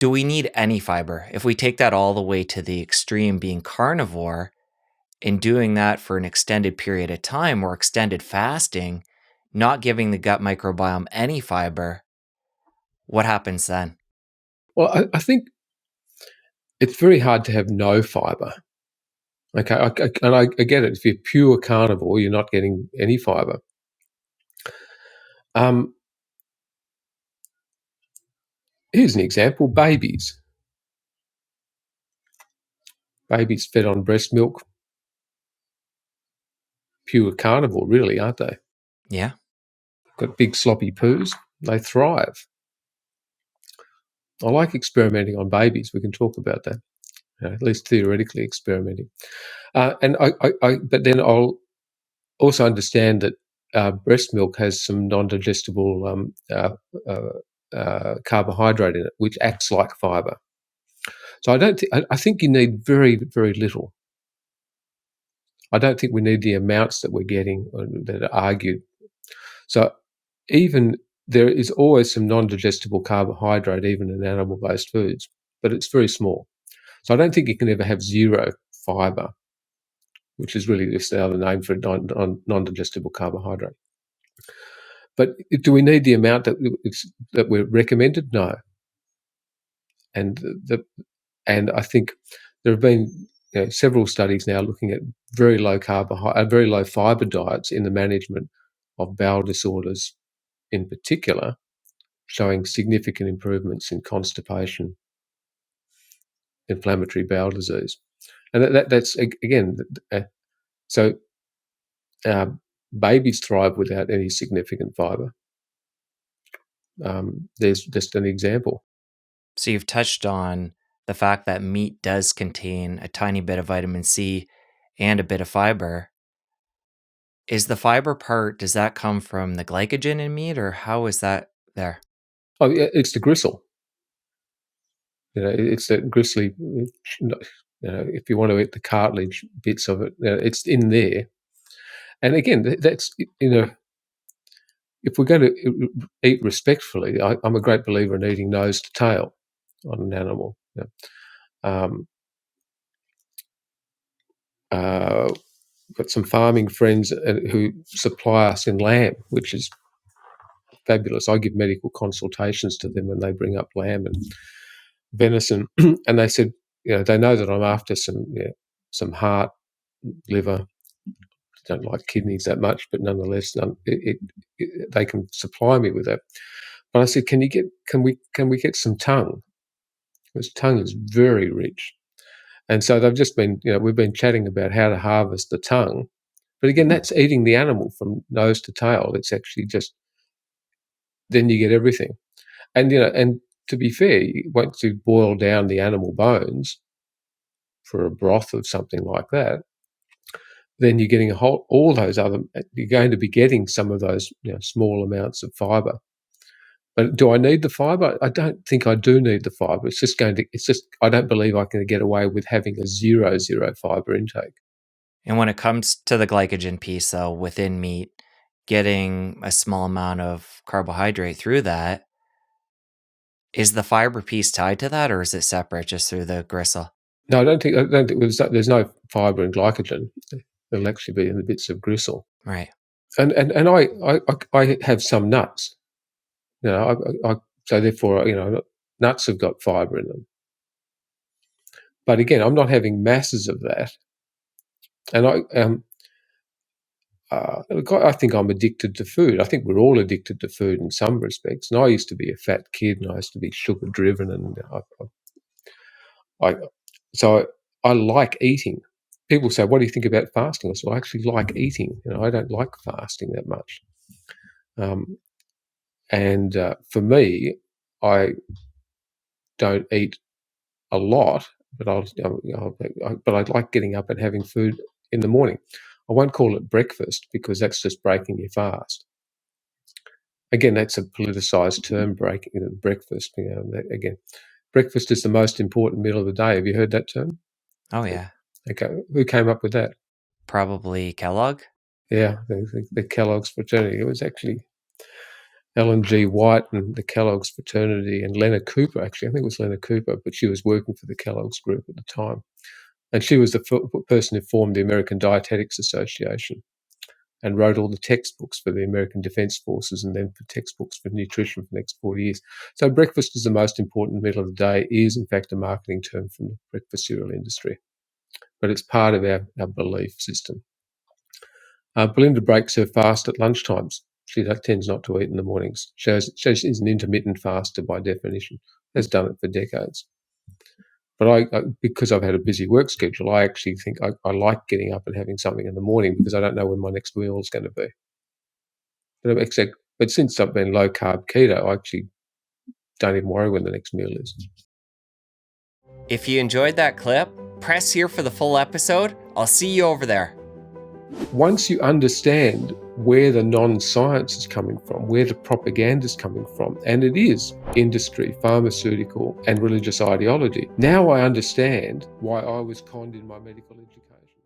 Do we need any fiber? If we take that all the way to the extreme, being carnivore, and doing that for an extended period of time or extended fasting, not giving the gut microbiome any fiber, what happens then? Well, I think it's very hard to have no fiber. Okay, I get it. If you're pure carnivore, you're not getting any fiber. Here's an example: babies. Babies fed on breast milk, pure carnivore, really, aren't they? Yeah. Got big sloppy poos. They thrive. I like experimenting on babies. We can talk about that. At least theoretically experimenting. But then I'll also understand that breast milk has some non-digestible carbohydrate in it, which acts like fiber. So I think you need very, very little. I don't think we need the amounts that we're getting that are argued. So even there is always some non-digestible carbohydrate even in animal-based foods, but it's very small. So I don't think you can ever have zero fiber, which is really just another name for non-digestible carbohydrate. But do we need the amount that we're recommended? No. And I think there have been several studies now looking at very low fiber diets in the management of bowel disorders, in particular, showing significant improvements in constipation, inflammatory bowel disease, and that's again. So babies thrive without any significant fiber. There's just an example. So you've touched on the fact that meat does contain a tiny bit of vitamin C and a bit of fiber. Is the fiber part, does that come from the glycogen in meat, or how is that there? Oh, yeah, it's the gristle. It's that gristly. If you want to eat the cartilage bits of it, it's in there. And again, that's if we're going to eat respectfully, I'm a great believer in eating nose to tail on an animal. Got some farming friends who supply us in lamb, which is fabulous. I give medical consultations to them when they bring up lamb and venison, and they said, they know that I'm after some heart, liver. Don't like kidneys that much, but nonetheless, they can supply me with that. But I said, can we get some tongue? Because tongue is very rich, and so they've just been, we've been chatting about how to harvest the tongue. But again, that's eating the animal from nose to tail. It's actually just, then you get everything. And, and to be fair, once you boil down the animal bones for a broth of something like that, then you're getting you're going to be getting some of those small amounts of fiber. But do I need the fiber? I don't think I do need the fiber. I don't believe I can get away with having a zero fiber intake. And when it comes to the glycogen piece, though, within meat, getting a small amount of carbohydrate through that, is the fiber piece tied to that, or is it separate just through the gristle? No, I don't think there's no fiber in glycogen. It'll actually be in the bits of gristle. Right. And I have some nuts. So therefore, nuts have got fiber in them. But again, I'm not having masses of that. And I think I'm addicted to food. I think we're all addicted to food in some respects. And I used to be a fat kid, and I used to be sugar driven, and so I like eating. People say, "What do you think about fasting?" I said, "I actually like eating. I don't like fasting that much." And for me, I don't eat a lot, but I like getting up and having food in the morning. I won't call it breakfast because that's just breaking your fast. Again, that's a politicized term, breakfast. Again, breakfast is the most important meal of the day. Have you heard that term? Oh, yeah. Okay, who came up with that? Probably Kellogg. Yeah, the Kellogg's fraternity. It was actually Ellen G. White and the Kellogg's fraternity, and Lena Cooper, actually, I think it was Lena Cooper, but she was working for the Kellogg's group at the time. And she was the person who formed the American Dietetics Association and wrote all the textbooks for the American Defence Forces and then for textbooks for nutrition for the next 40 years. So breakfast is the most important meal of the day is, in fact, a marketing term from the breakfast cereal industry. But it's part of our belief system. Belinda breaks her fast at lunchtimes. She tends not to eat in the mornings. She's an intermittent faster by definition, has done it for decades. But because I've had a busy work schedule, I actually think I like getting up and having something in the morning because I don't know when my next meal is going to be. But since I've been low carb keto, I actually don't even worry when the next meal is. If you enjoyed that clip, press here for the full episode. I'll see you over there. Once you understand where the non-science is coming from, where the propaganda is coming from, and it is industry, pharmaceutical, and religious ideology, now I understand why I was conned in my medical education.